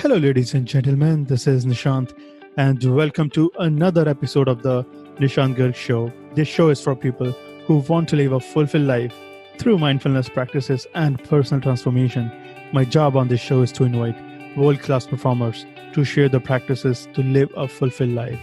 Hello, ladies and gentlemen. This is Nishant, and welcome to another episode of the Nishant Garg Show. This show is for people who want to live a fulfilled life through mindfulness practices and personal transformation. My job on this show is to invite world-class performers to share the practices to live a fulfilled life.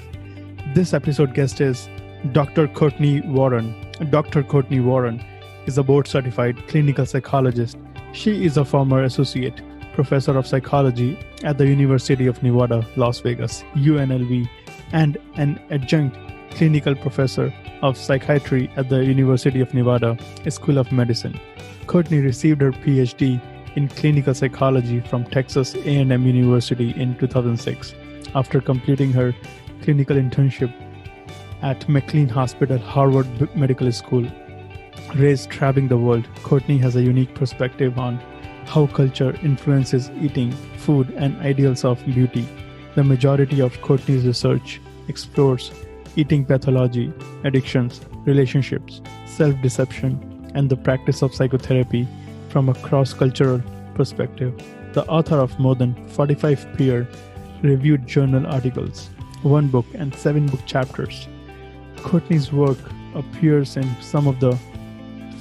This episode guest is Dr. Cortney Warren. Dr. Cortney Warren is a board-certified clinical psychologist. She is a former associate professor of psychology at the University of Nevada, Las Vegas, UNLV, and an adjunct clinical professor of psychiatry at the University of Nevada, School of Medicine. Cortney received her Ph.D. in clinical psychology from Texas A&M University in 2006. After completing her clinical internship at McLean Hospital, Harvard Medical School, raised traveling the world, Cortney has a unique perspective on how culture influences eating, food, and ideals of beauty. The majority of Cortney's research explores eating pathology, addictions, relationships, self-deception, and the practice of psychotherapy from a cross-cultural perspective. The author of more than 45 peer-reviewed journal articles, 1 book, and 7 book chapters. Cortney's work appears in some of the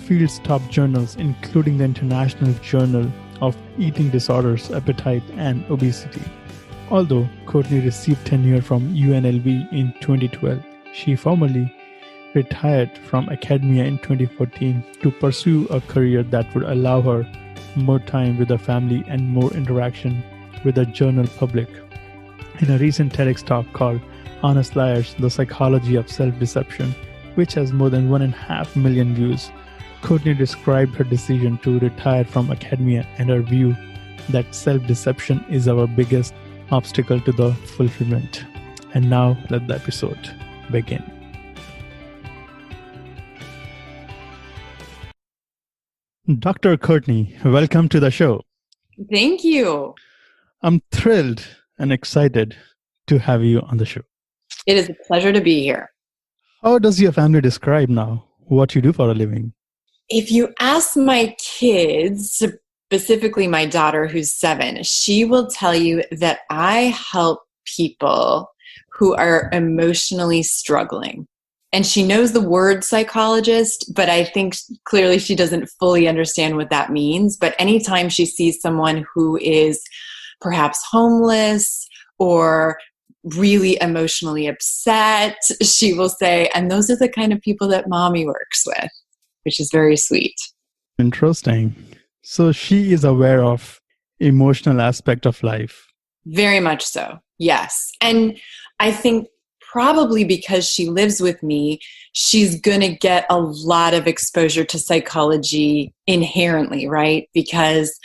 field's top journals, including the International Journal of Eating Disorders, Appetite, and Obesity. Although Cortney received tenure from UNLV in 2012, she formally retired from academia in 2014 to pursue a career that would allow her more time with her family and more interaction with the journal public. In a recent TEDx talk called Honest Liars, The Psychology of Self-Deception, which has more than 1.5 million views, Cortney described her decision to retire from academia and her view that self-deception is our biggest obstacle to the fulfillment. And now let the episode begin. Dr. Cortney, welcome to the show. Thank you. I'm thrilled and excited to have you on the show. It is a pleasure to be here. How does your family describe now what you do for a living? If you ask my kids, specifically my daughter who's 7, she will tell you that I help people who are emotionally struggling. And she knows the word psychologist, but I think clearly she doesn't fully understand what that means. But anytime she sees someone who is perhaps homeless or really emotionally upset, she will say, and those are the kind of people that mommy works with, which is very sweet. Interesting. So she is aware of emotional aspect of life. Very much so, yes. And I think probably because she lives with me, she's going to get a lot of exposure to psychology inherently, right? Because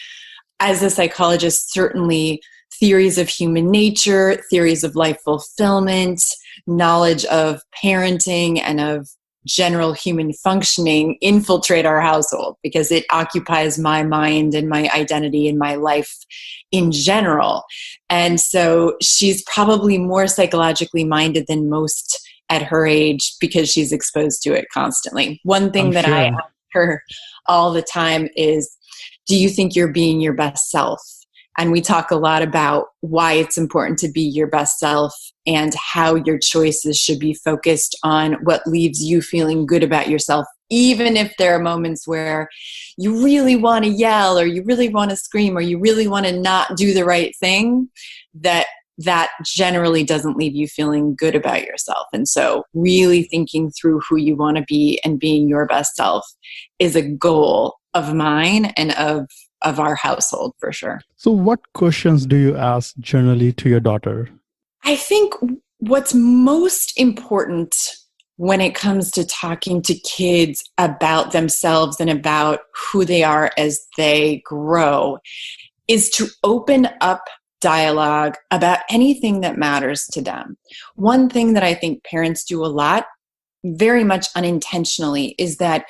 as a psychologist, certainly theories of human nature, theories of life fulfillment, knowledge of parenting and of general human functioning infiltrate our household because it occupies my mind and my identity and my life in general. And so she's probably more psychologically minded than most at her age because she's exposed to it constantly. One thing that I ask her all the time is, do you think you're being your best self? And we talk a lot about why it's important to be your best self and how your choices should be focused on what leaves you feeling good about yourself, even if there are moments where you really want to yell or you really want to scream or you really want to not do the right thing, that generally doesn't leave you feeling good about yourself. And so really thinking through who you want to be and being your best self is a goal of mine and of our household for sure. So what questions do you ask generally to your daughter? I think what's most important when it comes to talking to kids about themselves and about who they are as they grow is to open up dialogue about anything that matters to them. One thing that I think parents do a lot, very much unintentionally, is that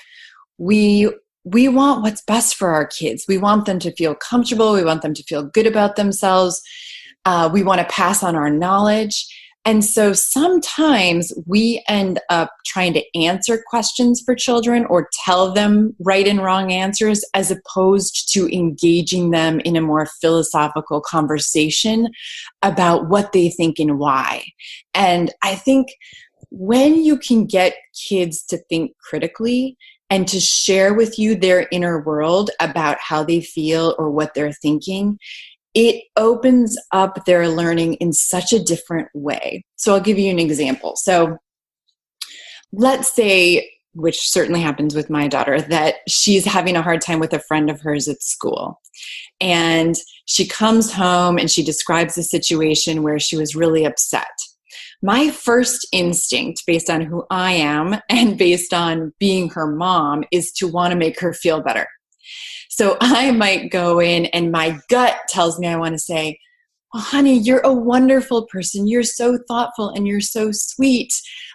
we want what's best for our kids. We want them to feel comfortable. We want them to feel good about themselves. We want to pass on our knowledge. And so sometimes we end up trying to answer questions for children or tell them right and wrong answers as opposed to engaging them in a more philosophical conversation about what they think and why. And I think when you can get kids to think critically and to share with you their inner world about how they feel or what they're thinking, it opens up their learning in such a different way. So I'll give you an example. So let's say, which certainly happens with my daughter, that she's having a hard time with a friend of hers at school. And she comes home and she describes a situation where she was really upset. My first instinct, based on who I am and based on being her mom, is to want to make her feel better. So I might go in and my gut tells me I want to say, "Oh, honey, you're a wonderful person. You're so thoughtful and you're so sweet.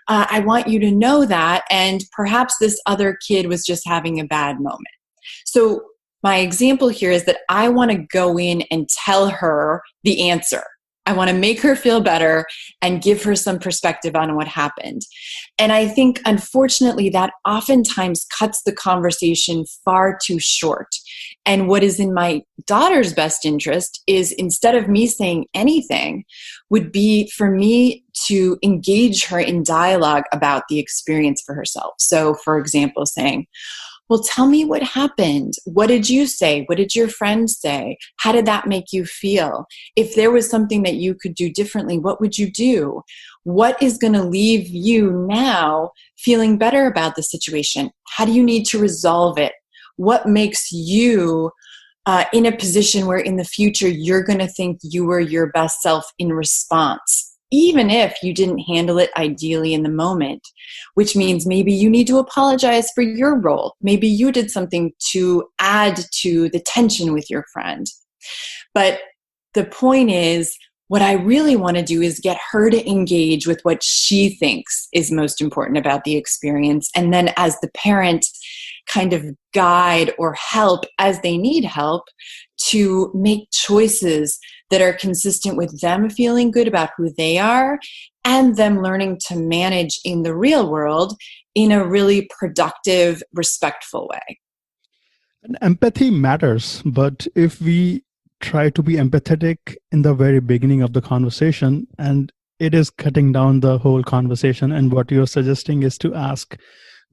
I want you to know that. And perhaps this other kid was just having a bad moment." So my example here is that I want to go in and tell her the answer. I want to make her feel better and give her some perspective on what happened. And I think, unfortunately, that oftentimes cuts the conversation far too short. And what is in my daughter's best interest is, instead of me saying anything, would be for me to engage her in dialogue about the experience for herself. So, for example, saying, "Well, tell me what happened. What did you say? What did your friend say? How did that make you feel? If there was something that you could do differently, what would you do? What is going to leave you now feeling better about the situation? How do you need to resolve it? What makes you in a position where in the future you're going to think you were your best self in response, even if you didn't handle it ideally in the moment," which means maybe you need to apologize for your role. Maybe you did something to add to the tension with your friend. But the point is, what I really want to do is get her to engage with what she thinks is most important about the experience. And then as the parent, kind of guide or help as they need help to make choices that are consistent with them feeling good about who they are and them learning to manage in the real world in a really productive, respectful way. And empathy matters, but if we try to be empathetic in the very beginning of the conversation, and it is cutting down the whole conversation, and what you're suggesting is to ask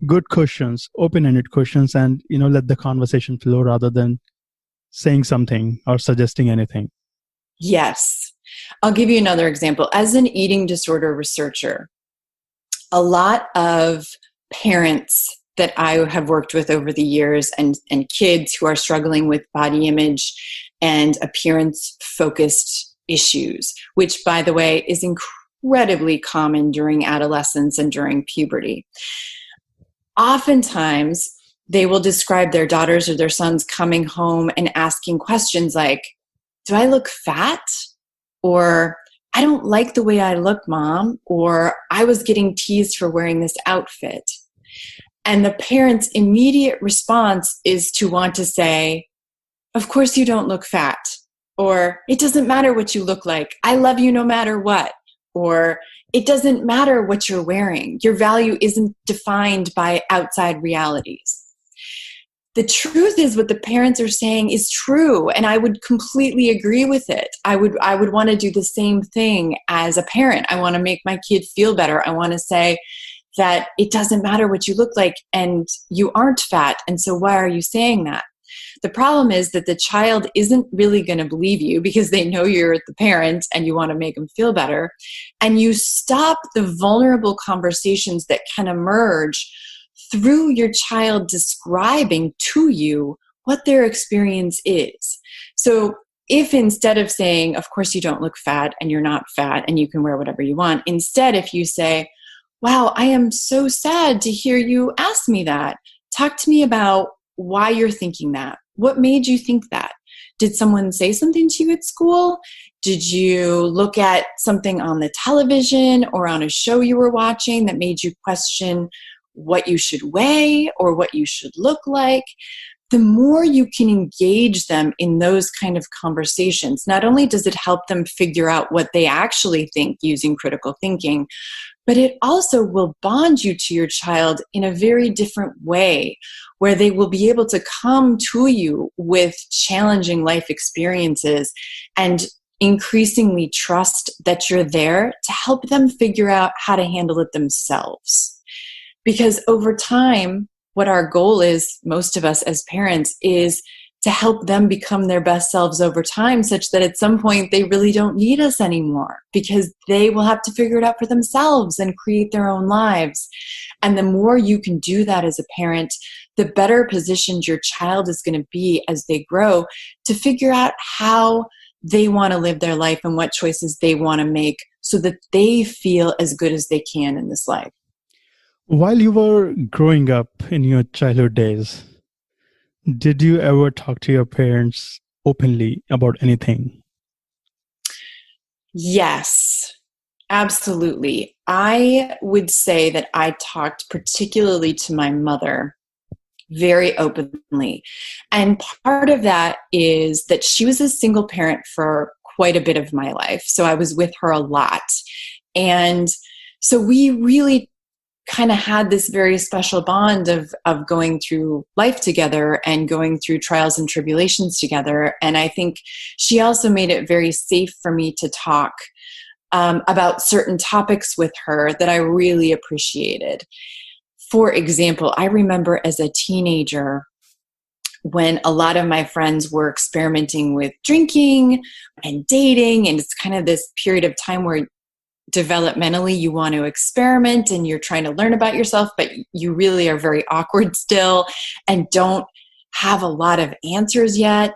good questions, open-ended questions, and let the conversation flow rather than saying something or suggesting anything. Yes. I'll give you another example. As an eating disorder researcher, a lot of parents that I have worked with over the years and kids who are struggling with body image and appearance-focused issues, which, by the way, is incredibly common during adolescence and during puberty. Oftentimes, they will describe their daughters or their sons coming home and asking questions like, "Do I look fat?" Or, "I don't like the way I look, Mom," or, "I was getting teased for wearing this outfit." And the parent's immediate response is to want to say, "Of course you don't look fat," or, "It doesn't matter what you look like. I love you no matter what," or, "It doesn't matter what you're wearing. Your value isn't defined by outside realities." The truth is, what the parents are saying is true, and I would completely agree with it. I would want to do the same thing as a parent. I want to make my kid feel better. I want to say that it doesn't matter what you look like, and you aren't fat, and so why are you saying that? The problem is that the child isn't really going to believe you because they know you're the parent and you want to make them feel better. And you stop the vulnerable conversations that can emerge through your child describing to you what their experience is. So if instead of saying, "Of course you don't look fat and you're not fat and you can wear whatever you want," instead if you say, "Wow, I am so sad to hear you ask me that. Talk to me about why you're thinking that. What made you think that? Did someone say something to you at school? Did you look at something on the television or on a show you were watching that made you question what you should weigh or what you should look like?" the more you can engage them in those kind of conversations, not only does it help them figure out what they actually think using critical thinking, but it also will bond you to your child in a very different way, where they will be able to come to you with challenging life experiences and increasingly trust that you're there to help them figure out how to handle it themselves. Because over time, what our goal is, most of us as parents, is to help them become their best selves over time, such that at some point they really don't need us anymore, because they will have to figure it out for themselves and create their own lives. And the more you can do that as a parent, the better positioned your child is going to be as they grow to figure out how they want to live their life and what choices they want to make so that they feel as good as they can in this life. While you were growing up in your childhood days, did you ever talk to your parents openly about anything? Yes, absolutely. I would say that I talked particularly to my mother very openly. And part of that is that she was a single parent for quite a bit of my life. So I was with her a lot. And so we really kind of had this very special bond of going through life together and going through trials and tribulations together. And I think she also made it very safe for me to talk about certain topics with her that I really appreciated. For example, I remember as a teenager when a lot of my friends were experimenting with drinking and dating, and it's kind of this period of time where developmentally you want to experiment and you're trying to learn about yourself, but you really are very awkward still and don't have a lot of answers yet,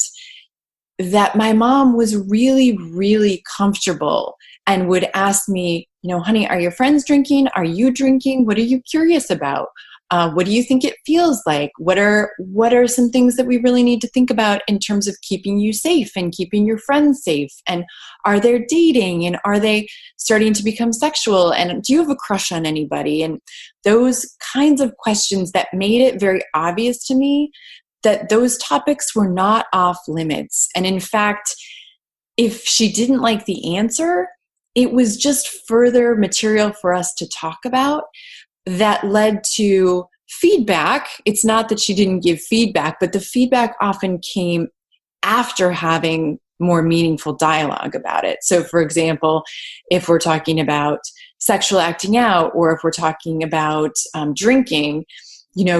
that my mom was really, really comfortable and would ask me, honey, are your friends drinking? Are you drinking? What are you curious about? What do you think it feels like? What are some things that we really need to think about in terms of keeping you safe and keeping your friends safe? And are they dating? And are they starting to become sexual? And do you have a crush on anybody? And those kinds of questions that made it very obvious to me that those topics were not off limits. And in fact, if she didn't like the answer, it was just further material for us to talk about that led to feedback. It's not that she didn't give feedback, but the feedback often came after having more meaningful dialogue about it. So for example, if we're talking about sexual acting out, or if we're talking about drinking,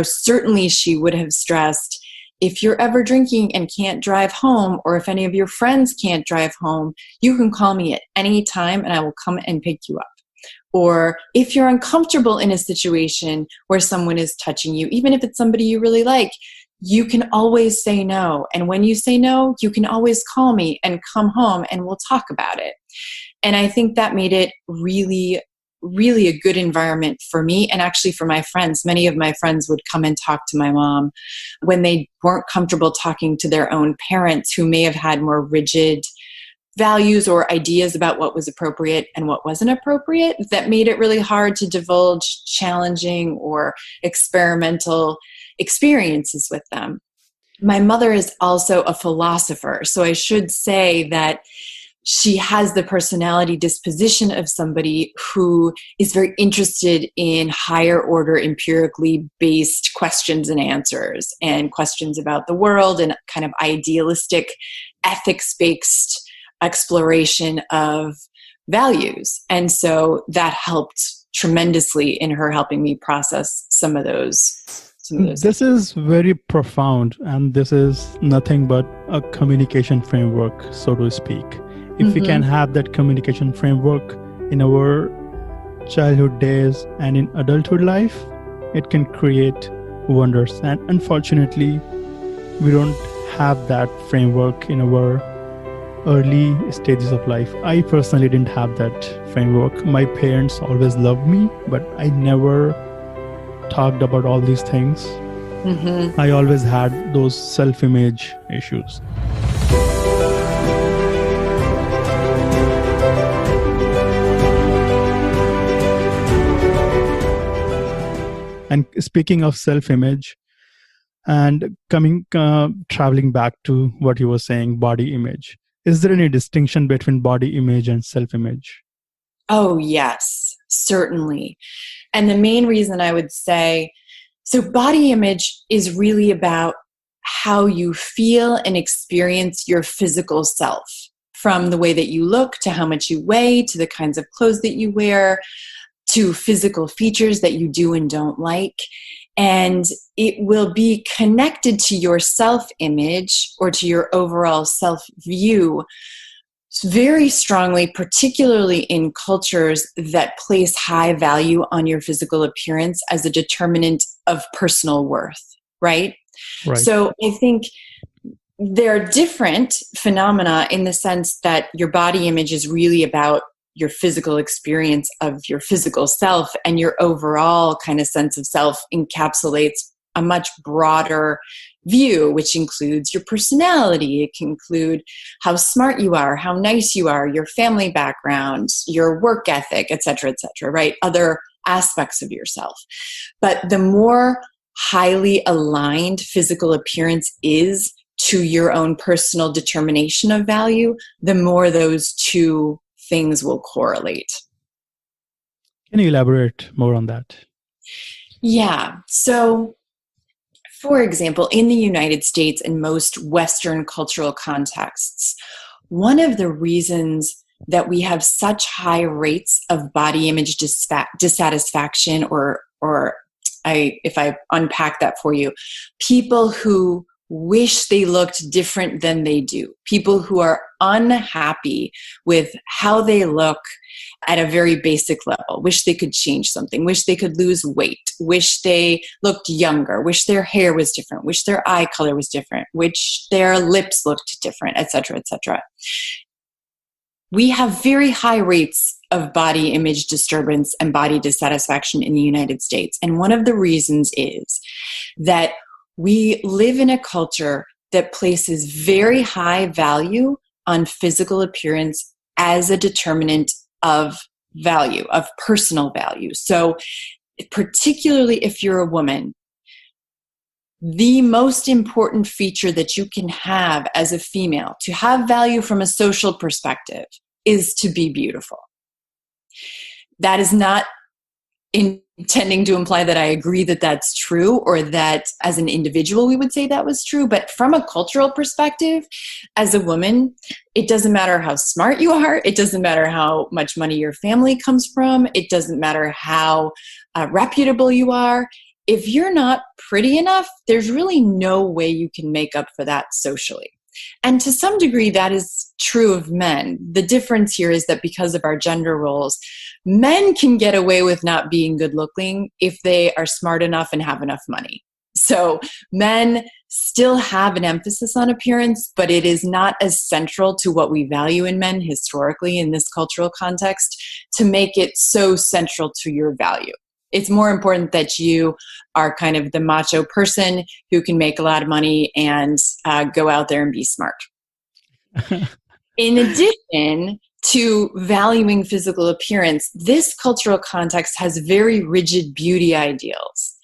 certainly she would have stressed, if you're ever drinking and can't drive home, or if any of your friends can't drive home, you can call me at any time and I will come and pick you up. Or if you're uncomfortable in a situation where someone is touching you, even if it's somebody you really like, you can always say no. And when you say no, you can always call me and come home and we'll talk about it. And I think that made it really, really a good environment for me and actually for my friends. Many of my friends would come and talk to my mom when they weren't comfortable talking to their own parents, who may have had more rigid values or ideas about what was appropriate and what wasn't appropriate, that made it really hard to divulge challenging or experimental experiences with them. My mother is also a philosopher, so I should say that she has the personality disposition of somebody who is very interested in higher order, empirically based questions and answers, and questions about the world, and kind of idealistic, ethics-based exploration of values. And so that helped tremendously in her helping me process some of those. This is very profound, and this is nothing but a communication framework, so to speak. If we can have that communication framework in our childhood days and in adulthood life, it can create wonders. And unfortunately, we don't have that framework in our early stages of life. I personally didn't have that framework. My parents always loved me, but I never talked about all these things. I always had those self-image issues. And speaking of self-image, And traveling back to what you were saying, body image. Is there any distinction between body image and self-image? Oh, yes, certainly. And the main reason I would say, so body image is really about how you feel and experience your physical self, from the way that you look to how much you weigh to the kinds of clothes that you wear to physical features that you do and don't like. And it will be connected to your self-image or to your overall self-view very strongly, particularly in cultures that place high value on your physical appearance as a determinant of personal worth, right? Right. So I think they're different phenomena in the sense that your body image is really about your physical experience of your physical self, and your overall kind of sense of self encapsulates a much broader view, which includes your personality. It can include how smart you are, how nice you are, your family background, your work ethic, et cetera, right? Other aspects of yourself. But the more highly aligned physical appearance is to your own personal determination of value, the more those two things will correlate. Can you elaborate more on that? Yeah. So, for example, in the United States and most Western cultural contexts, one of the reasons that we have such high rates of body image dissatisfaction, if I unpack that for you, people who wish they looked different than they do, people who are unhappy with how they look at a very basic level, wish they could change something, wish they could lose weight, wish they looked younger, wish their hair was different, wish their eye color was different, wish their lips looked different, et cetera, et cetera. We have very high rates of body image disturbance and body dissatisfaction in the United States. And one of the reasons is that we live in a culture that places very high value on physical appearance as a determinant of value, of personal value. So particularly if you're a woman, the most important feature that you can have as a female to have value from a social perspective is to be beautiful. That is not intending to imply that I agree that that's true, or that as an individual we would say that was true. But from a cultural perspective, as a woman, it doesn't matter how smart you are. It doesn't matter how much money your family comes from. It doesn't matter how reputable you are. If you're not pretty enough, there's really no way you can make up for that socially. And to some degree, that is true of men. The difference here is that because of our gender roles, men can get away with not being good looking if they are smart enough and have enough money. So men still have an emphasis on appearance, but it is not as central to what we value in men historically in this cultural context to make it so central to your value. It's more important that you are kind of the macho person who can make a lot of money and go out there and be smart. In addition to valuing physical appearance, this cultural context has very rigid beauty ideals.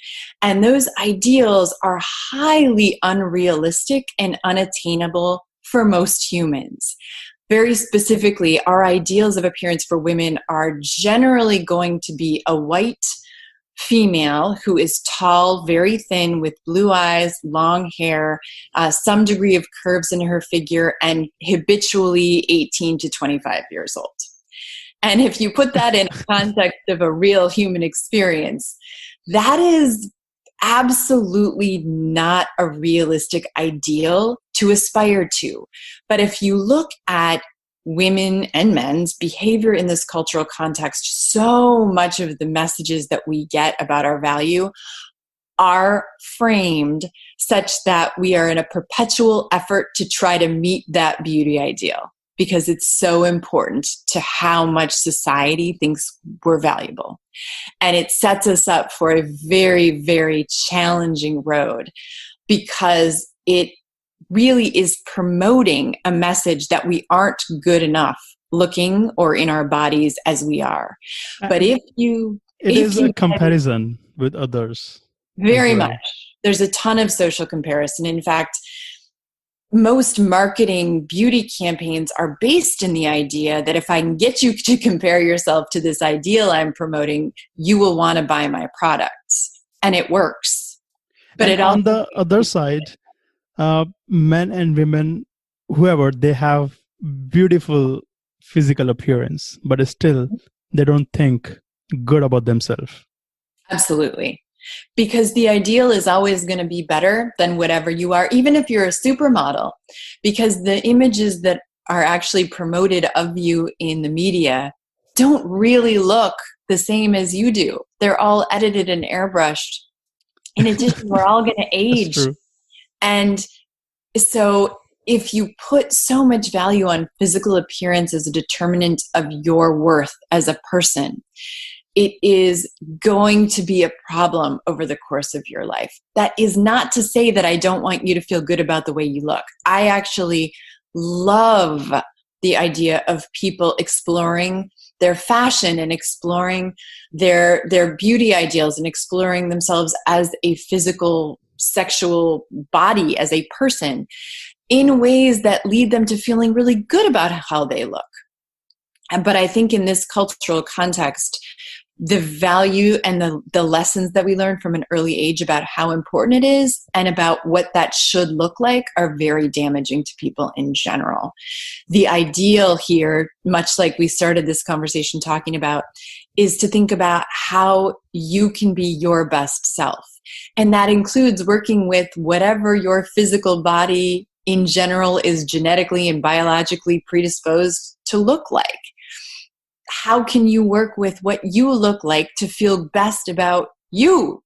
And those ideals are highly unrealistic and unattainable for most humans. Very specifically, our ideals of appearance for women are generally going to be a white female who is tall, very thin, with blue eyes, long hair, some degree of curves in her figure, and habitually 18 to 25 years old. And if you put that in context of a real human experience, that is absolutely not a realistic ideal to aspire to. But if you look at women and men's behavior in this cultural context, so much of the messages that we get about our value are framed such that we are in a perpetual effort to try to meet that beauty ideal because it's so important to how much society thinks we're valuable. And it sets us up for a very, very challenging road because it really is promoting a message that we aren't good enough looking or in our bodies as we are. But It is a comparison with others. Very much. There's a ton of social comparison. In fact, most marketing beauty campaigns are based in the idea that if I can get you to compare yourself to this ideal I'm promoting, you will want to buy my products. And it works. But and on the other side, men and women, whoever, they have beautiful physical appearance, but still they don't think good about themselves. Absolutely. Because the ideal is always going to be better than whatever you are, even if you're a supermodel, because the images that are actually promoted of you in the media don't really look the same as you do. They're all edited and airbrushed. In addition, we're all going to age. That's true. And so if you put so much value on physical appearance as a determinant of your worth as a person, it is going to be a problem over the course of your life. That is not to say that I don't want you to feel good about the way you look. I actually love the idea of people exploring their fashion and exploring their beauty ideals and exploring themselves as a physical, sexual body, as a person, in ways that lead them to feeling really good about how they look. But I think in this cultural context, the value and the lessons that we learn from an early age about how important it is and about what that should look like are very damaging to people in general. The ideal here, much like we started this conversation talking about, is to think about how you can be your best self. And that includes working with whatever your physical body in general is genetically and biologically predisposed to look like. How can you work with what you look like to feel best about you?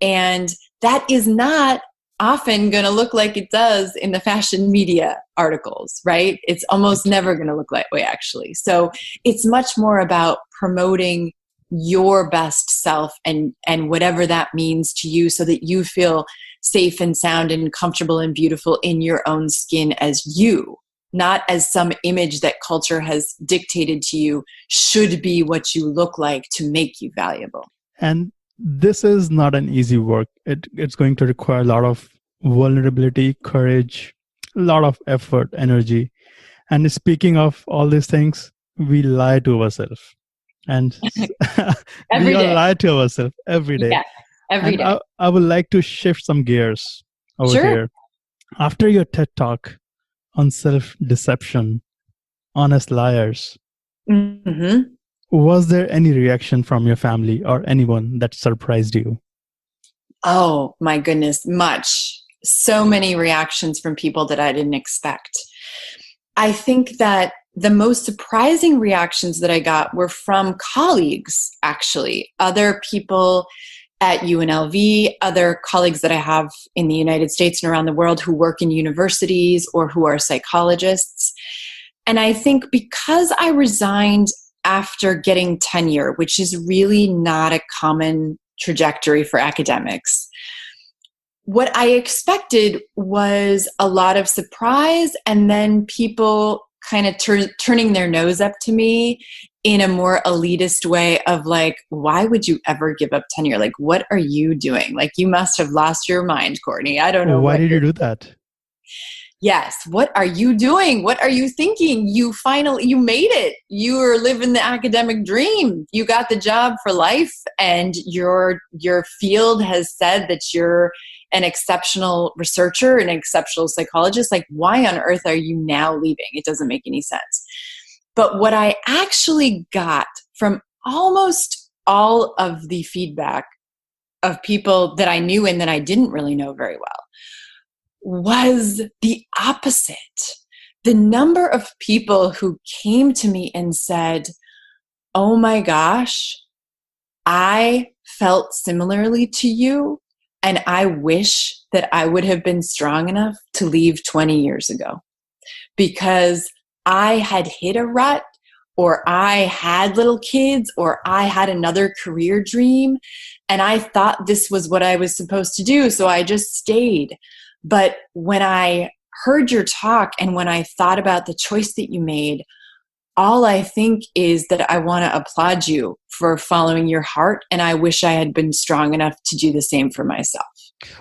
And that is not often going to look like it does in the fashion media articles, right? It's almost never going to look that way, actually. So it's much more about promoting your best self and whatever that means to you so that you feel safe and sound and comfortable and beautiful in your own skin as you. Not as some image that culture has dictated to you should be what you look like to make you valuable. And this is not an easy work. It's going to require a lot of vulnerability, courage, a lot of effort, energy. And speaking of all these things, we lie to ourselves. And we all lie to ourselves every day. Yeah, every day. I would like to shift some gears over Sure. here. After your TED Talk on self-deception, honest liars, Mm-hmm. was there any reaction from your family or anyone that surprised you? Oh, my goodness, much. So many reactions from people that I didn't expect. I think that the most surprising reactions that I got were from colleagues, actually, other people at UNLV, other colleagues that I have in the United States and around the world who work in universities or who are psychologists. And I think because I resigned after getting tenure, which is really not a common trajectory for academics, what I expected was a lot of surprise and then people kind of turning their nose up to me in a more elitist way of like, why would you ever give up tenure? Like, what are you doing? Like, you must have lost your mind, Cortney. I don't know. Why did you do that? Yes. What are you doing? What are you thinking? You made it. You are living the academic dream. You got the job for life and your field has said that you're an exceptional researcher, an exceptional psychologist. Like, why on earth are you now leaving? It doesn't make any sense. But what I actually got from almost all of the feedback of people that I knew and that I didn't really know very well was the opposite. The number of people who came to me and said, oh my gosh, I felt similarly to you, and I wish that I would have been strong enough to leave 20 years ago because I had hit a rut, or I had little kids, or I had another career dream, and I thought this was what I was supposed to do, so I just stayed. But when I heard your talk and when I thought about the choice that you made, all I think is that I want to applaud you for following your heart, and I wish I had been strong enough to do the same for myself.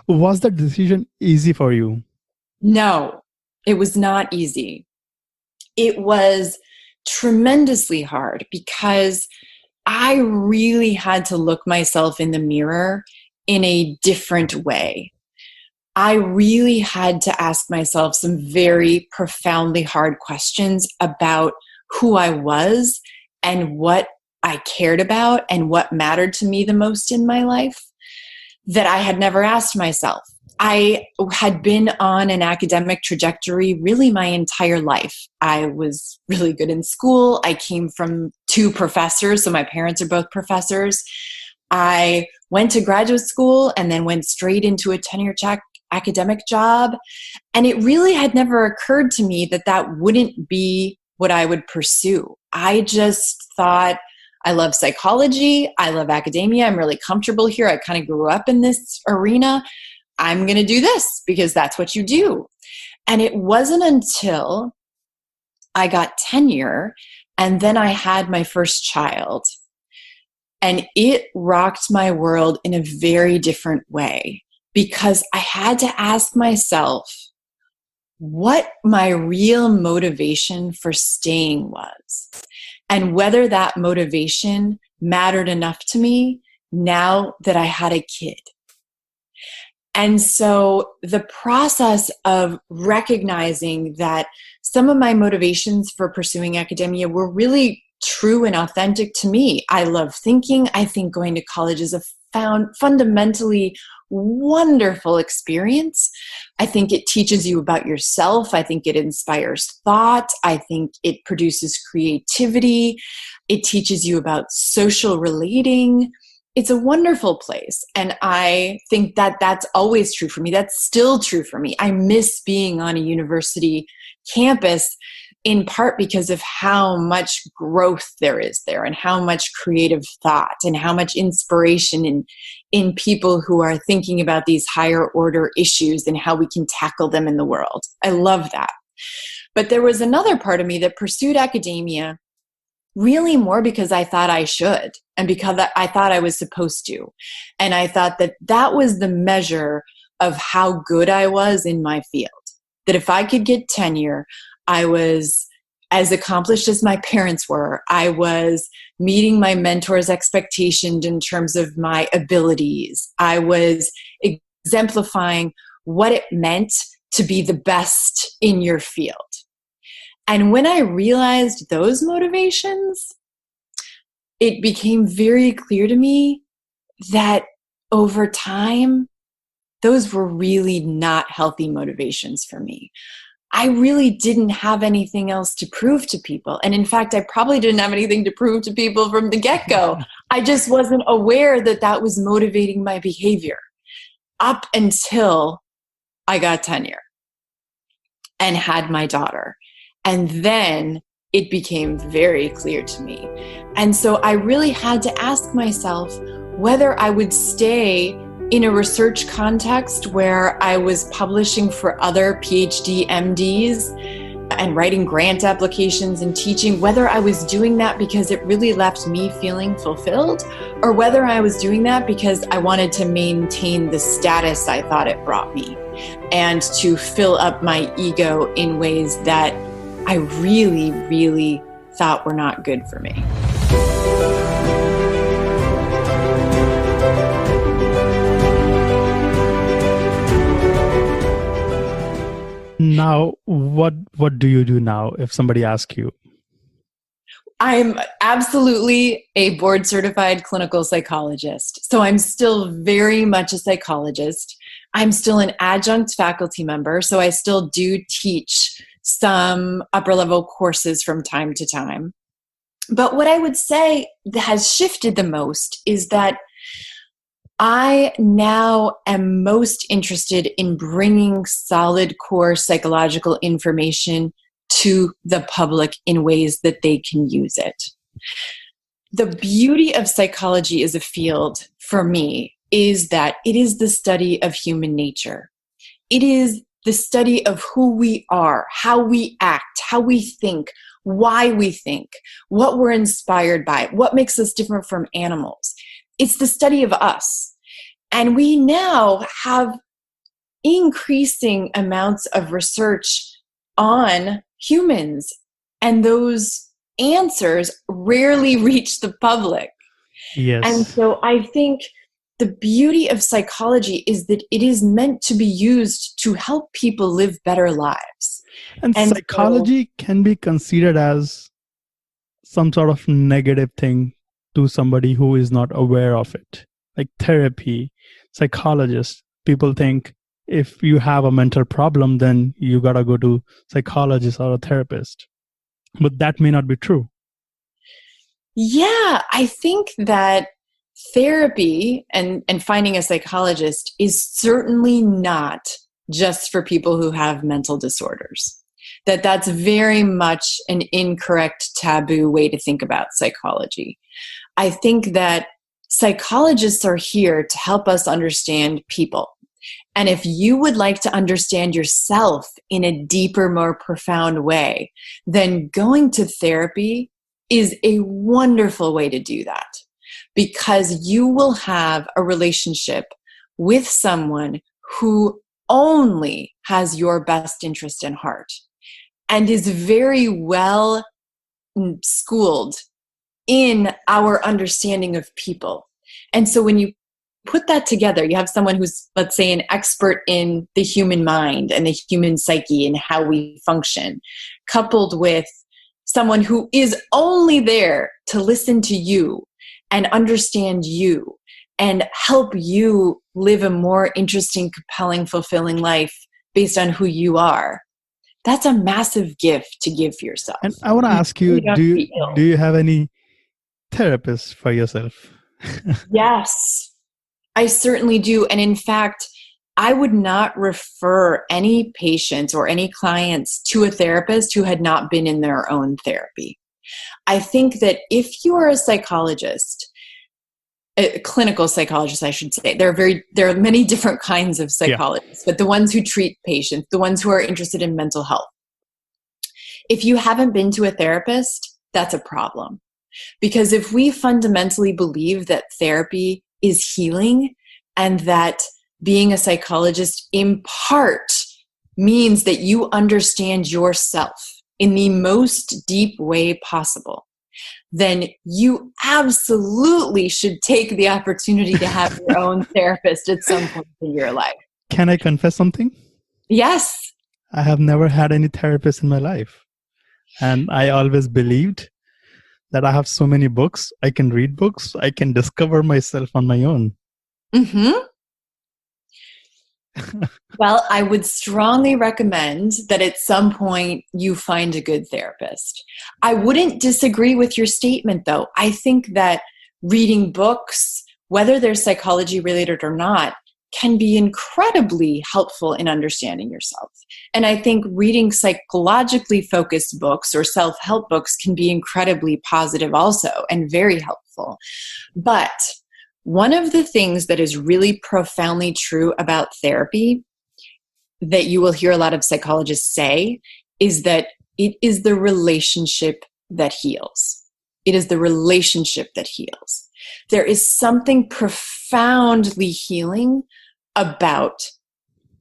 Was that decision easy for you? No, it was not easy. It was tremendously hard because I really had to look myself in the mirror in a different way. I really had to ask myself some very profoundly hard questions about who I was and what I cared about and what mattered to me the most in my life that I had never asked myself. I had been on an academic trajectory really my entire life. I was really good in school. I came from two professors, so my parents are both professors. I went to graduate school and then went straight into a tenure-track academic job. And it really had never occurred to me that that wouldn't be what I would pursue. I just thought, I love psychology. I love academia. I'm really comfortable here. I kind of grew up in this arena. I'm going to do this because that's what you do. And it wasn't until I got tenure and then I had my first child. And it rocked my world in a very different way because I had to ask myself what my real motivation for staying was and whether that motivation mattered enough to me now that I had a kid. And so the process of recognizing that some of my motivations for pursuing academia were really true and authentic to me. I love thinking. I think going to college is a fundamentally wonderful experience. I think it teaches you about yourself. I think it inspires thought. I think it produces creativity. It teaches you about social relating. It's a wonderful place. And I think that that's always true for me. That's still true for me. I miss being on a university campus in part because of how much growth there is there and how much creative thought and how much inspiration in people who are thinking about these higher order issues and how we can tackle them in the world. I love that. But there was another part of me that pursued academia really more because I thought I should and because I thought I was supposed to. And I thought that that was the measure of how good I was in my field. That if I could get tenure, I was as accomplished as my parents were. I was meeting my mentor's expectations in terms of my abilities. I was exemplifying what it meant to be the best in your field. And when I realized those motivations, it became very clear to me that over time, those were really not healthy motivations for me. I really didn't have anything else to prove to people. And in fact, I probably didn't have anything to prove to people from the get-go. I just wasn't aware that that was motivating my behavior up until I got tenure and had my daughter. And then it became very clear to me. And so I really had to ask myself whether I would stay in a research context where I was publishing for other PhD MDs and writing grant applications and teaching, whether I was doing that because it really left me feeling fulfilled, or whether I was doing that because I wanted to maintain the status I thought it brought me and to fill up my ego in ways that I really, really thought were not good for me. Now, what do you do now if somebody asks you? I'm absolutely a board certified clinical psychologist. So I'm still very much a psychologist. I'm still an adjunct faculty member. So I still do teach some upper level courses from time to time. But what I would say that has shifted the most is that I now am most interested in bringing solid core psychological information to the public in ways that they can use it. The beauty of psychology as a field for me is that it is the study of human nature. It is the study of who we are, how we act, how we think, why we think, what we're inspired by, what makes us different from animals. It's the study of us. And we now have increasing amounts of research on humans, and those answers rarely reach the public. And Yes. so I think the beauty of psychology is that it is meant to be used to help people live better lives. And And so, psychology can be considered as some sort of negative thing to somebody who is not aware of it. Like therapy, psychologists, people think if you have a mental problem, then you got to go to psychologist or a therapist. But that may not be true. yeah, I think that therapy and finding a psychologist is certainly not just for people who have mental disorders. That's very much an incorrect, taboo way to think about psychology. I think that psychologists are here to help us understand people. And if you would like to understand yourself in a deeper, more profound way, then going to therapy is a wonderful way to do that, because you will have a relationship with someone who only has your best interest in heart and is very well schooled in our understanding of people. And so when you put that together, you have someone who's, let's say, an expert in the human mind and the human psyche and how we function, coupled with someone who is only there to listen to you and understand you and help you live a more interesting, compelling, fulfilling life based on who you are. That's a massive gift to give yourself. And I want to ask you, do you have any therapists for yourself? Yes, I certainly do. And in fact, I would not refer any patients or any clients to a therapist who had not been in their own therapy. I think that if you are a psychologist, a clinical psychologist, I should say, there are many different kinds of psychologists, but the ones who treat patients, the ones who are interested in mental health. If you haven't been to a therapist, that's a problem. Because if we fundamentally believe that therapy is healing and that being a psychologist in part means that you understand yourself in the most deep way possible, then you absolutely should take the opportunity to have your own therapist at some point in your life. Can I confess something? Yes. I have never had any therapist in my life. And I always believed that I have so many books. I can read books. I can discover myself on my own. Mm-hmm. Well, I would strongly recommend that at some point you find a good therapist. I wouldn't disagree with your statement, though. I think that reading books, whether they're psychology related or not, can be incredibly helpful in understanding yourself. And I think reading psychologically focused books or self-help books can be incredibly positive also and very helpful. But one of the things that is really profoundly true about therapy that you will hear a lot of psychologists say is that it is the relationship that heals. It is the relationship that heals. There is something profoundly healing about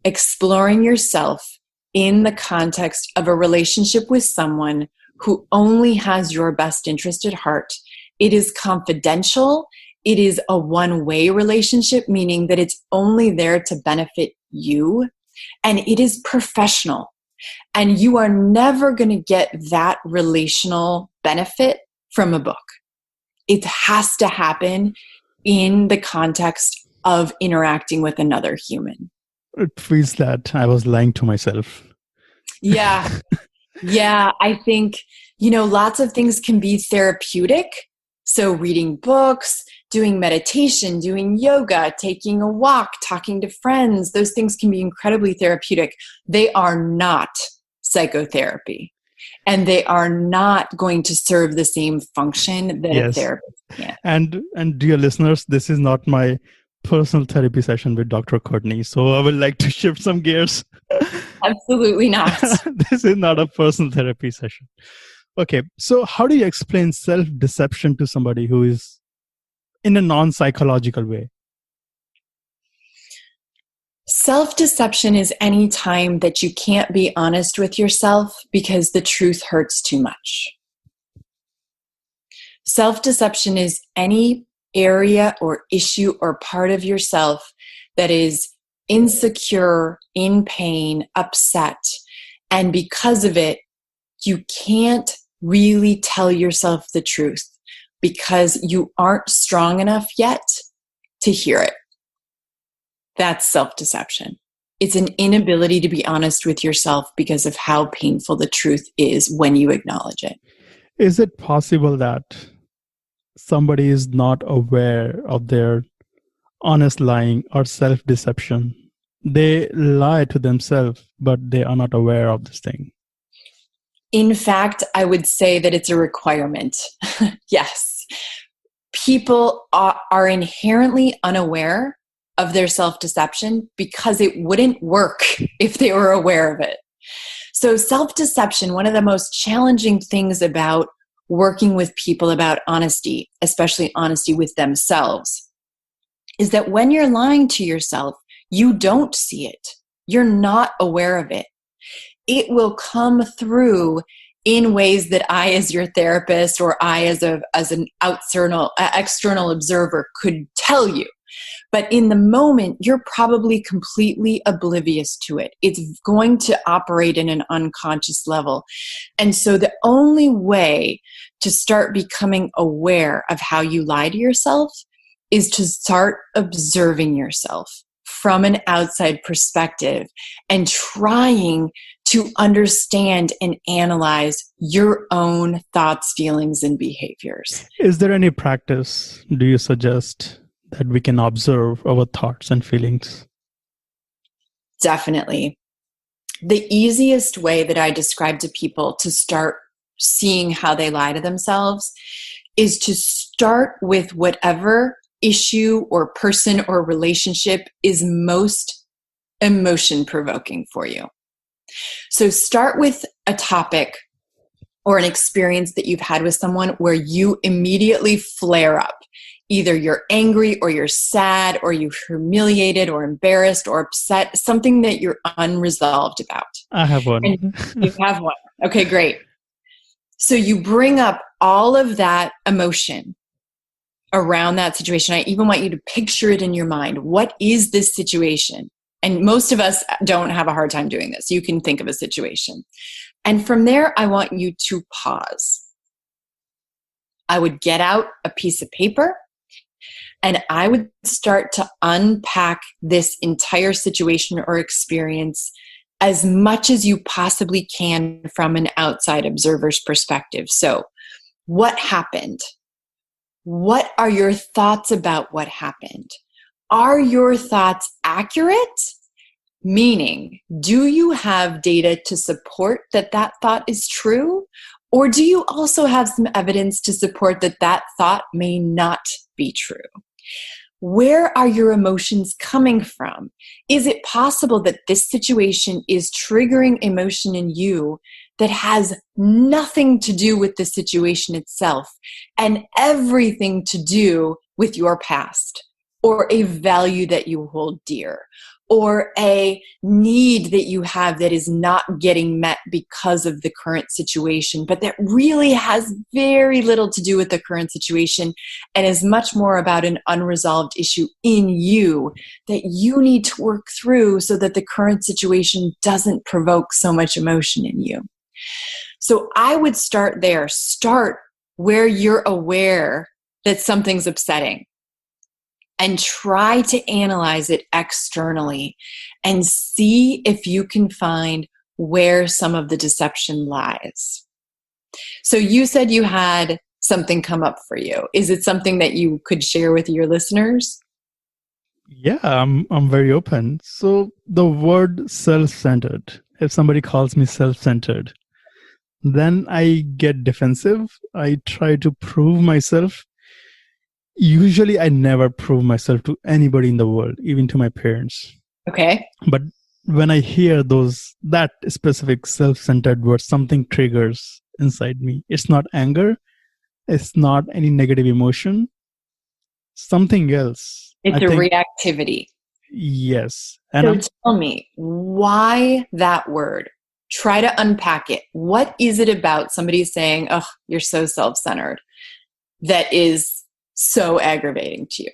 exploring yourself in the context of a relationship with someone who only has your best interest at heart. It is confidential. It is a one-way relationship, meaning that it's only there to benefit you. And it is professional. And you are never going to get that relational benefit from a book. It has to happen in the context of interacting with another human. It feels that I was lying to myself. Yeah. Yeah. I think, lots of things can be therapeutic. So reading books, doing meditation, doing yoga, taking a walk, talking to friends, those things can be incredibly therapeutic. They are not psychotherapy. And they are not going to serve the same function that a therapist can. And dear listeners, this is not my personal therapy session with Dr. Cortney. So I would like to shift some gears. Absolutely not. This is not a personal therapy session. Okay, so how do you explain self-deception to somebody who is in a non-psychological way? Self-deception is any time that you can't be honest with yourself because the truth hurts too much. Self-deception is any area or issue or part of yourself that is insecure, in pain, upset, and because of it, you can't really tell yourself the truth because you aren't strong enough yet to hear it. That's self-deception. It's an inability to be honest with yourself because of how painful the truth is when you acknowledge it. Is it possible that somebody is not aware of their honest lying or self-deception? They lie to themselves, but they are not aware of this thing. In fact, I would say that it's a requirement. Yes. People are inherently unaware of their self-deception because it wouldn't work if they were aware of it. So self-deception, one of the most challenging things about working with people about honesty, especially honesty with themselves, is that when you're lying to yourself, you don't see it. You're not aware of it. It will come through in ways that I, as your therapist, or I, as an external observer, could tell you. But in the moment, you're probably completely oblivious to it. It's going to operate in an unconscious level. And so the only way to start becoming aware of how you lie to yourself is to start observing yourself from an outside perspective and trying to understand and analyze your own thoughts, feelings, and behaviors. Is there any practice, do you suggest, that we can observe our thoughts and feelings? Definitely. The easiest way that I describe to people to start seeing how they lie to themselves is to start with whatever issue or person or relationship is most emotion provoking for you. So start with a topic or an experience that you've had with someone where you immediately flare up. Either you're angry or you're sad or you're humiliated or embarrassed or upset, something that you're unresolved about. I have one. And you have one. Okay, great. So you bring up all of that emotion around that situation. I even want you to picture it in your mind. What is this situation? And most of us don't have a hard time doing this. You can think of a situation. And from there, I want you to pause. I would get out a piece of paper and I would start to unpack this entire situation or experience as much as you possibly can from an outside observer's perspective. So, what happened? What are your thoughts about what happened? Are your thoughts accurate? Meaning, do you have data to support that that thought is true? Or do you also have some evidence to support that that thought may not be true? Where are your emotions coming from? Is it possible that this situation is triggering emotion in you that has nothing to do with the situation itself and everything to do with your past, or a value that you hold dear, or a need that you have that is not getting met because of the current situation, but that really has very little to do with the current situation and is much more about an unresolved issue in you that you need to work through so that the current situation doesn't provoke so much emotion in you. So I would start there. Start where you're aware that something's upsetting, and try to analyze it externally and see if you can find where some of the deception lies. So you said you had something come up for you. Is it something that you could share with your listeners? Yeah, I'm very open. So the word self-centered, if somebody calls me self-centered, then I get defensive. I try to prove myself. Usually I never prove myself to anybody in the world, even to my parents. Okay. But when I hear that specific self-centered word, something triggers inside me. It's not anger. It's not any negative emotion. Something else. It's a reactivity. Yes. So tell me, why that word? Try to unpack it. What is it about somebody saying, oh, you're so self-centered, that is so aggravating to you?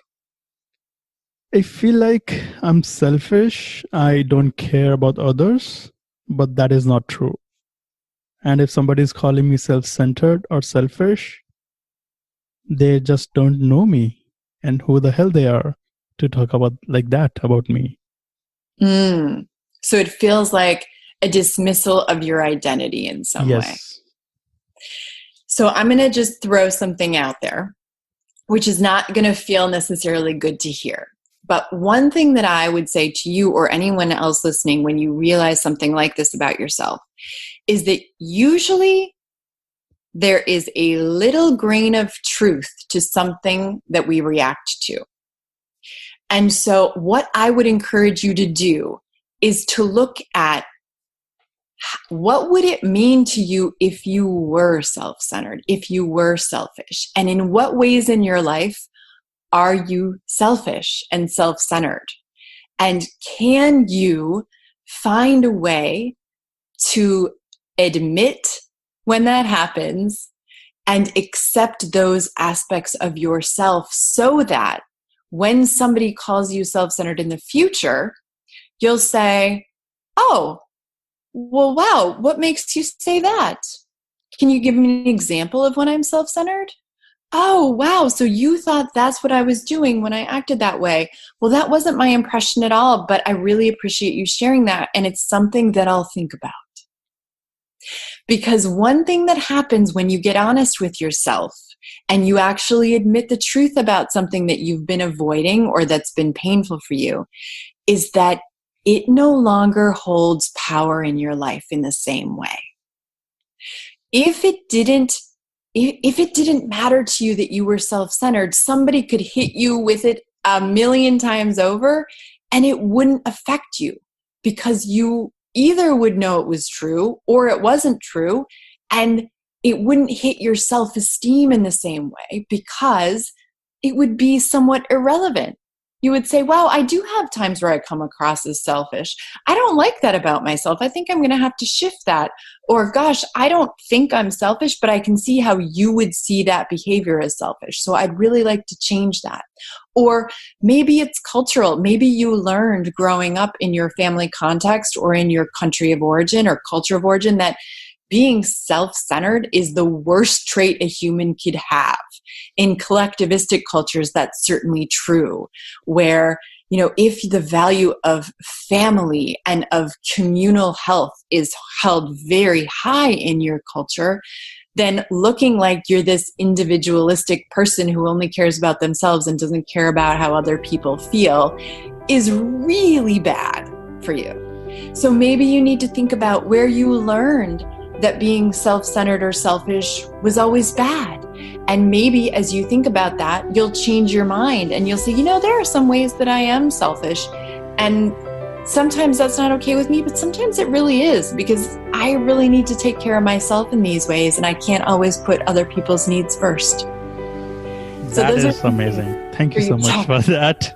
I feel like I'm selfish. I don't care about others, but that is not true. And if somebody is calling me self-centered or selfish, they just don't know me and who the hell they are to talk about like that about me. So it feels like a dismissal of your identity in some way. So I'm going to just throw something out there, which is not going to feel necessarily good to hear. But one thing that I would say to you or anyone else listening when you realize something like this about yourself is that usually there is a little grain of truth to something that we react to. And so what I would encourage you to do is to look at what would it mean to you if you were self-centered, if you were selfish, and in what ways in your life are you selfish and self-centered? And can you find a way to admit when that happens and accept those aspects of yourself so that when somebody calls you self-centered in the future, you'll say, oh, well, wow, what makes you say that? Can you give me an example of when I'm self-centered? Oh, wow, so you thought that's what I was doing when I acted that way. Well, that wasn't my impression at all, but I really appreciate you sharing that, and it's something that I'll think about. Because one thing that happens when you get honest with yourself and you actually admit the truth about something that you've been avoiding or that's been painful for you is that it no longer holds power in your life in the same way. If it didn't matter to you that you were self-centered, somebody could hit you with it 1,000,000 times over and it wouldn't affect you because you either would know it was true or it wasn't true, and it wouldn't hit your self-esteem in the same way because it would be somewhat irrelevant. You would say, wow, I do have times where I come across as selfish. I don't like that about myself. I think I'm going to have to shift that. Or, gosh, I don't think I'm selfish, but I can see how you would see that behavior as selfish. So I'd really like to change that. Or maybe it's cultural. Maybe you learned growing up in your family context or in your country of origin or culture of origin that being self-centered is the worst trait a human could have. In collectivistic cultures, that's certainly true, where, if the value of family and of communal health is held very high in your culture, then looking like you're this individualistic person who only cares about themselves and doesn't care about how other people feel is really bad for you. So maybe you need to think about where you learned that being self-centered or selfish was always bad. And maybe as you think about that, you'll change your mind and you'll say, there are some ways that I am selfish. And sometimes that's not okay with me, but sometimes it really is, because I really need to take care of myself in these ways and I can't always put other people's needs first. That is amazing. Thank you so much for that.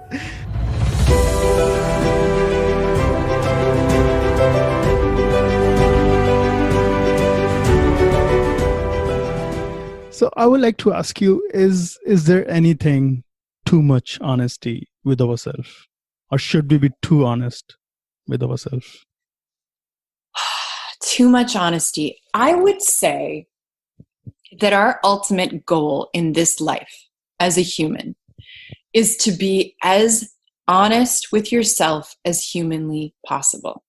So I would like to ask you, is there anything too much honesty with ourselves? Or should we be too honest with ourselves? Too much honesty. I would say that our ultimate goal in this life as a human is to be as honest with yourself as humanly possible.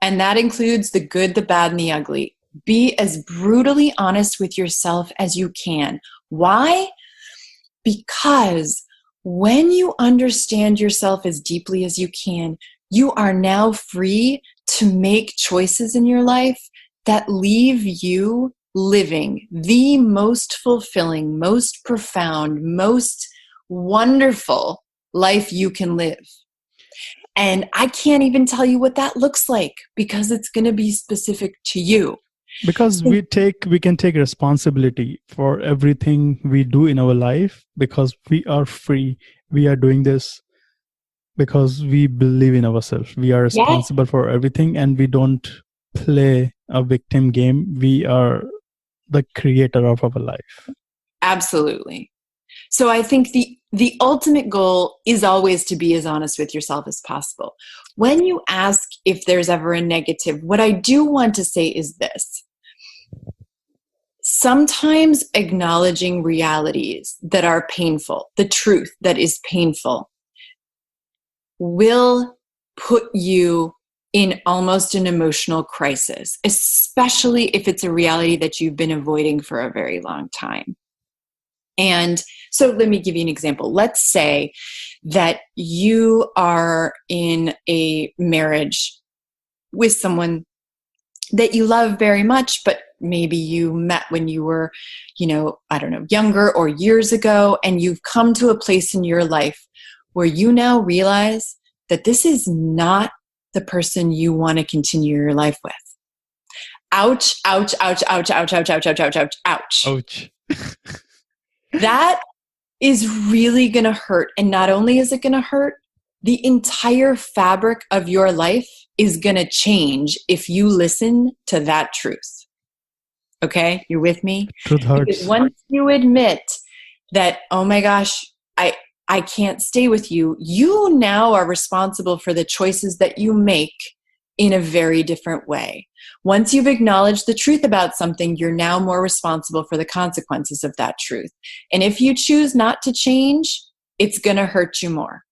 And that includes the good, the bad, and the ugly. Be as brutally honest with yourself as you can. Why? Because when you understand yourself as deeply as you can, you are now free to make choices in your life that leave you living the most fulfilling, most profound, most wonderful life you can live. And I can't even tell you what that looks like because it's going to be specific to you. Because we can take responsibility for everything we do in our life because we are free. We are doing this because we believe in ourselves. We are Yes, responsible for everything, and we don't play a victim game. We are the creator of our life. absolutely. So I think the ultimate goal is always to be as honest with yourself as possible. When you ask if there's ever a negative, what I do want to say is this. Sometimes acknowledging realities that are painful, the truth that is painful, will put you in almost an emotional crisis, especially if it's a reality that you've been avoiding for a very long time. And so let me give you an example. Let's say that you are in a marriage with someone that you love very much, but maybe you met when you were, younger or years ago, and you've come to a place in your life where you now realize that this is not the person you want to continue your life with. Ouch, ouch, ouch, ouch, ouch, ouch, ouch, ouch, ouch, ouch, ouch. Ouch. That is really going to hurt. And not only is it going to hurt, the entire fabric of your life is going to change if you listen to that truth. Okay? You're with me? Truth hurts. Because once you admit that, oh my gosh, I can't stay with you, you now are responsible for the choices that you make in a very different way. Once you've acknowledged the truth about something, you're now more responsible for the consequences of that truth. And if you choose not to change, it's going to hurt you more.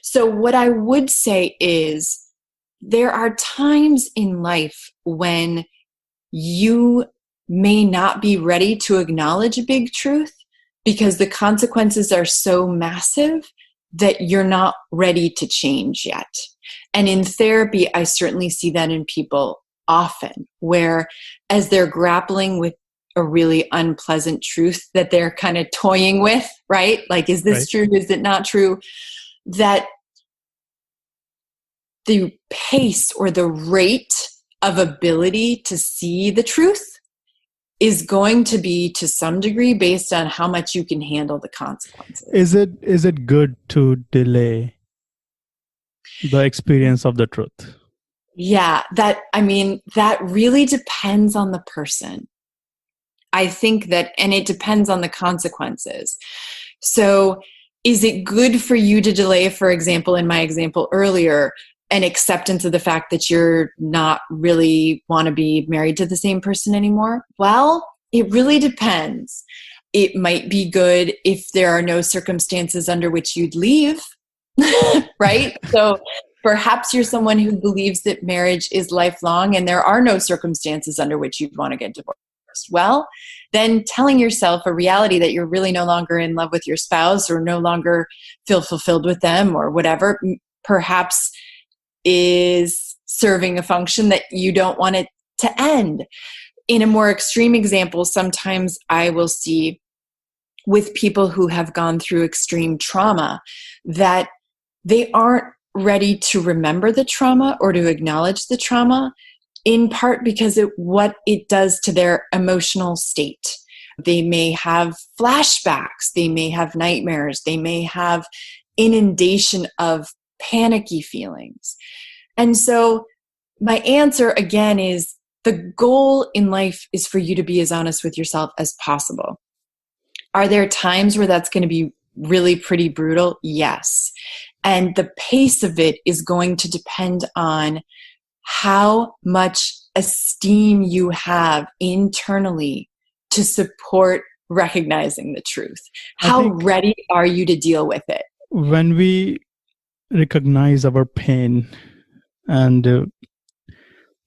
So what I would say is there are times in life when you may not be ready to acknowledge a big truth because the consequences are so massive that you're not ready to change yet. And in therapy, I certainly see that in people often, where as they're grappling with a really unpleasant truth that they're kind of toying with, right? Like, is this true? Is it not true? That the pace or the rate of ability to see the truth is going to be to some degree based on how much you can handle the consequences. Is it good to delay the experience of the truth? Yeah, that really depends on the person. I think that, and it depends on the consequences. So is it good for you to delay, for example, in my example earlier, an acceptance of the fact that you're not really want to be married to the same person anymore? Well, it really depends. It might be good if there are no circumstances under which you'd leave, right? So perhaps you're someone who believes that marriage is lifelong and there are no circumstances under which you'd want to get divorced. Well, then telling yourself a reality that you're really no longer in love with your spouse or no longer feel fulfilled with them or whatever, perhaps is serving a function that you don't want it to end. In a more extreme example, sometimes I will see with people who have gone through extreme trauma that they aren't ready to remember the trauma or to acknowledge the trauma, in part because what it does to their emotional state. They may have flashbacks, they may have nightmares, they may have inundation of panicky feelings. And so my answer again is the goal in life is for you to be as honest with yourself as possible. Are there times where that's going to be really pretty brutal? Yes. And the pace of it is going to depend on how much esteem you have internally to support recognizing the truth. How ready are you to deal with it? When we recognize our pain, and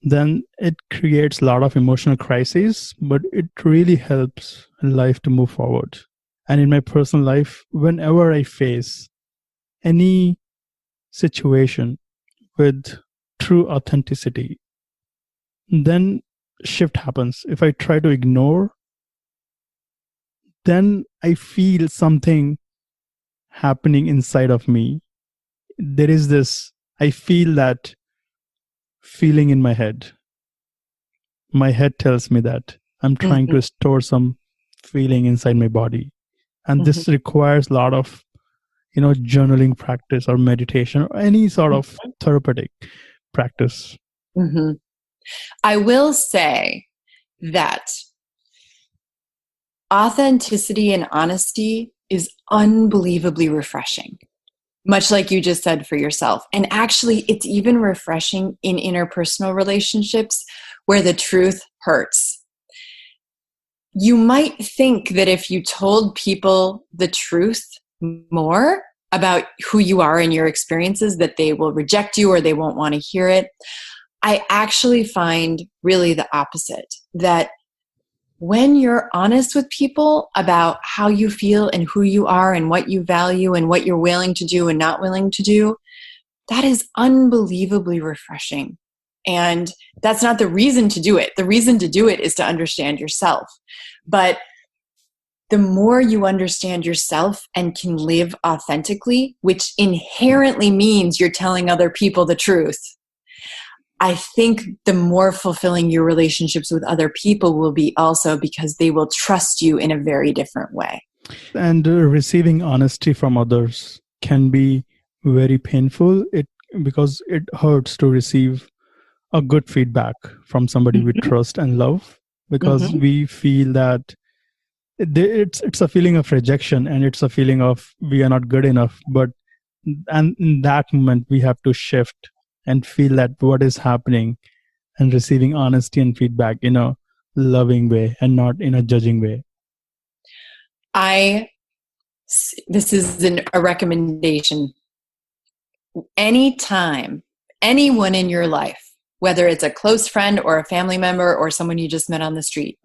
then it creates a lot of emotional crises, but it really helps life to move forward. And in my personal life, whenever I face any situation with true authenticity, then shift happens. If I try to ignore, then I feel something happening inside of me. There is this, I feel that feeling in my head. My head tells me that I'm trying to store some feeling inside my body. And this requires a lot of journaling practice or meditation or any sort of therapeutic practice? Mm-hmm. I will say that authenticity and honesty is unbelievably refreshing, much like you just said for yourself. And actually, it's even refreshing in interpersonal relationships where the truth hurts. You might think that if you told people the truth more about who you are and your experiences, that they will reject you or they won't want to hear it. I actually find really the opposite, that when you're honest with people about how you feel and who you are and what you value and what you're willing to do and not willing to do, that is unbelievably refreshing. And that's not the reason to do it. The reason to do it is to understand yourself. But the more you understand yourself and can live authentically, which inherently means you're telling other people the truth, I think the more fulfilling your relationships with other people will be also, because they will trust you in a very different way. And receiving honesty from others can be very painful because it hurts to receive a good feedback from somebody we trust and love, because we feel that it's a feeling of rejection and it's a feeling of we are not good enough. And in that moment, we have to shift and feel that what is happening and receiving honesty and feedback in a loving way and not in a judging way. This is a recommendation. Anytime anyone in your life, whether it's a close friend or a family member or someone you just met on the street,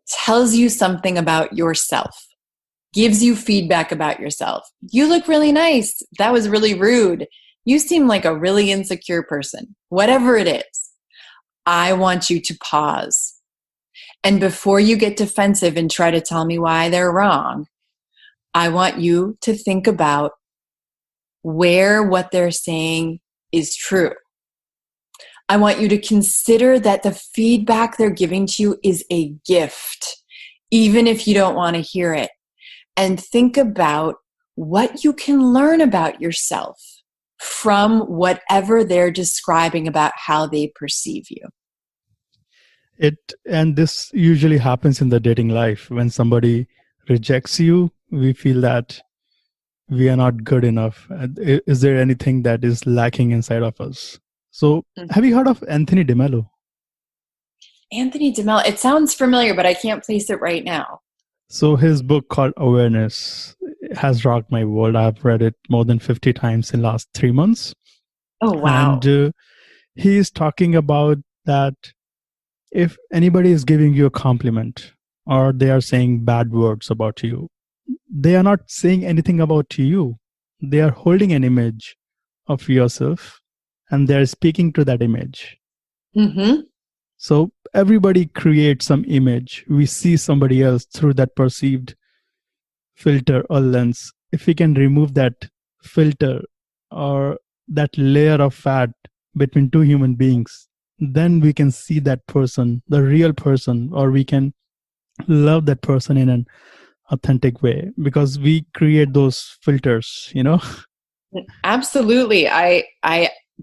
tells you something about yourself, gives you feedback about yourself. You look really nice. That was really rude. You seem like a really insecure person. Whatever it is, I want you to pause. And before you get defensive and try to tell me why they're wrong, I want you to think about where what they're saying is true. I want you to consider that the feedback they're giving to you is a gift, even if you don't want to hear it. And think about what you can learn about yourself from whatever they're describing about how they perceive you. And this usually happens in the dating life. When somebody rejects you, we feel that we are not good enough. Is there anything that is lacking inside of us? So have you heard of Anthony DeMello? Anthony DeMello, it sounds familiar, but I can't place it right now. So his book called Awareness has rocked my world. I've read it more than 50 times in the last 3 months. Oh, wow. And he's talking about that if anybody is giving you a compliment or they are saying bad words about you, they are not saying anything about you. They are holding an image of yourself and they're speaking to that image. So everybody creates some image. We see somebody else through that perceived filter or lens. If we can remove that filter or that layer of fat between two human beings, then we can see that person, the real person, or we can love that person in an authentic way, because we create those filters, Absolutely. I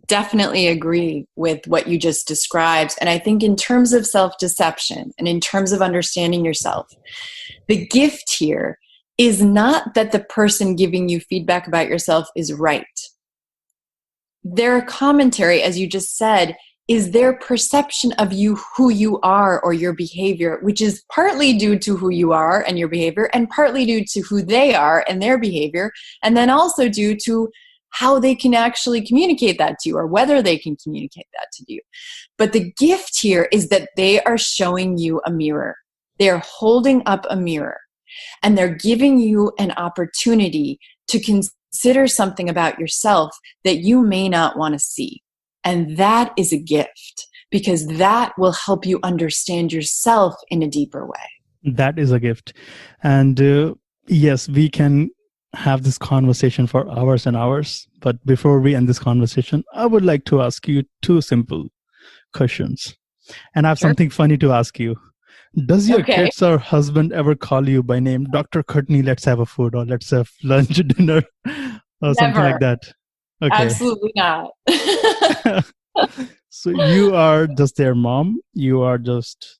definitely agree with what you just described. And I think in terms of self-deception and in terms of understanding yourself, the gift here is not that the person giving you feedback about yourself is right. Their commentary, as you just said, is their perception of you, who you are, or your behavior, which is partly due to who you are and your behavior, and partly due to who they are and their behavior, and then also due to how they can actually communicate that to you, or whether they can communicate that to you. But the gift here is that they are showing you a mirror. They're holding up a mirror, and they're giving you an opportunity to consider something about yourself that you may not want to see. And that is a gift, because that will help you understand yourself in a deeper way. That is a gift. And yes, we can have this conversation for hours and hours. But before we end this conversation, I would like to ask you two simple questions. And I have something funny to ask you. Does your Okay. kids or husband ever call you by name, Dr. Courtney, let's have a food, or let's have lunch, dinner, or something Never. like that? Okay. Absolutely not. So you are just their mom. You are just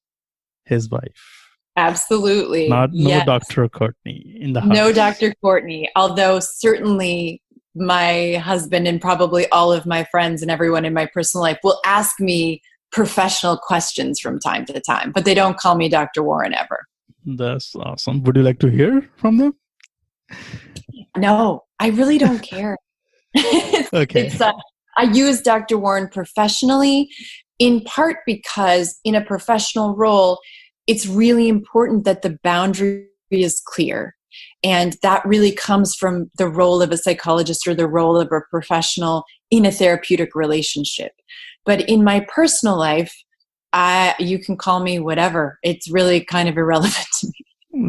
his wife. Absolutely. No Yes. Dr. Courtney in the house. No Dr. Courtney, although certainly my husband and probably all of my friends and everyone in my personal life will ask me professional questions from time to time, but they don't call me Dr. Warren ever. That's awesome. Would you like to hear from them? No, I really don't care. Okay. I use Dr. Warren professionally, in part because in a professional role, it's really important that the boundary is clear. And that really comes from the role of a psychologist or the role of a professional in a therapeutic relationship. But in my personal life, you can call me whatever. It's really kind of irrelevant to me.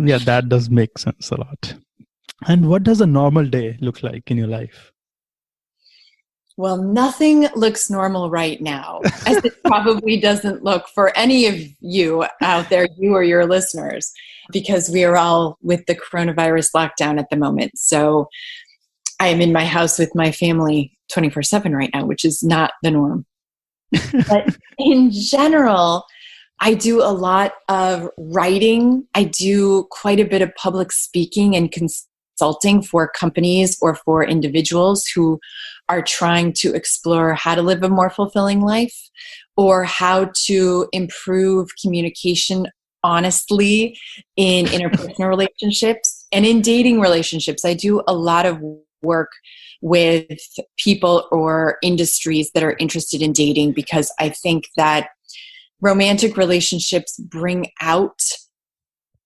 Yeah, that does make sense a lot. And what does a normal day look like in your life? Well, nothing looks normal right now, as it probably doesn't look for any of you out there, you or your listeners, because we are all with the coronavirus lockdown at the moment. So I am in my house with my family 24/7 right now, which is not the norm. But in general, I do a lot of writing. I do quite a bit of public speaking and consulting for companies or for individuals who are trying to explore how to live a more fulfilling life or how to improve communication honestly in interpersonal relationships and in dating relationships. I do a lot of work with people or industries that are interested in dating because I think that romantic relationships bring out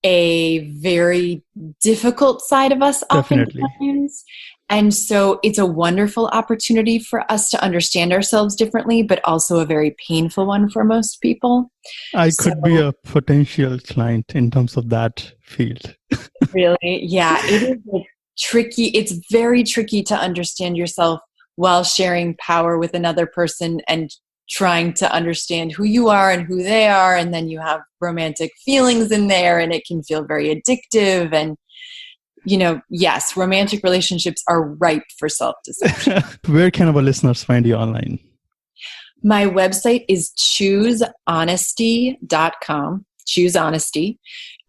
a very difficult side of us oftentimes. And so it's a wonderful opportunity for us to understand ourselves differently, but also a very painful one for most people. I could be a potential client in terms of that field. Really? Yeah, it is tricky. It's very tricky to understand yourself while sharing power with another person and trying to understand who you are and who they are. And then you have romantic feelings in there and it can feel very addictive. And, yes, romantic relationships are ripe for self-deception. Where can our listeners find you online? My website is choosehonesty.com, Choose Honesty.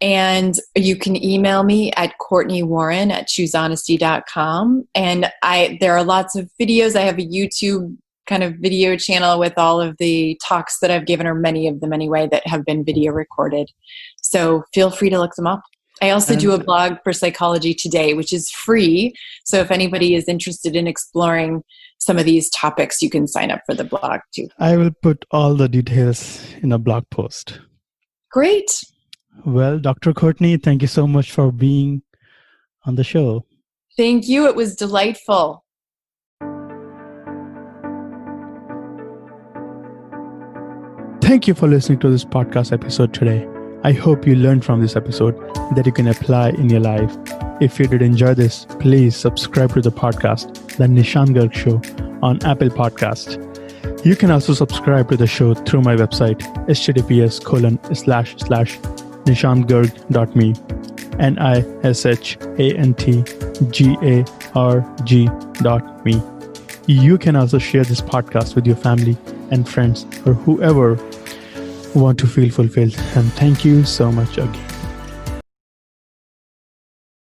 And you can email me at CourtneyWarren@choosehonesty.com. And there are lots of videos. I have a YouTube kind of video channel with all of the talks that I've given, or many of them anyway, that have been video recorded. So feel free to look them up. I also do a blog for Psychology Today, which is free. So if anybody is interested in exploring some of these topics, you can sign up for the blog too. I will put all the details in a blog post. Great. Well, Dr. Courtney, thank you so much for being on the show. Thank you. It was delightful. Thank you for listening to this podcast episode today. I hope you learned from this episode that you can apply in your life. If you did enjoy this, please subscribe to the podcast, The Nishant Garg Show, on Apple Podcast. You can also subscribe to the show through my website, https://nishantgarg.me, NISHANTGARG.me. You can also share this podcast with your family and friends or whoever want to feel fulfilled. And thank you so much again.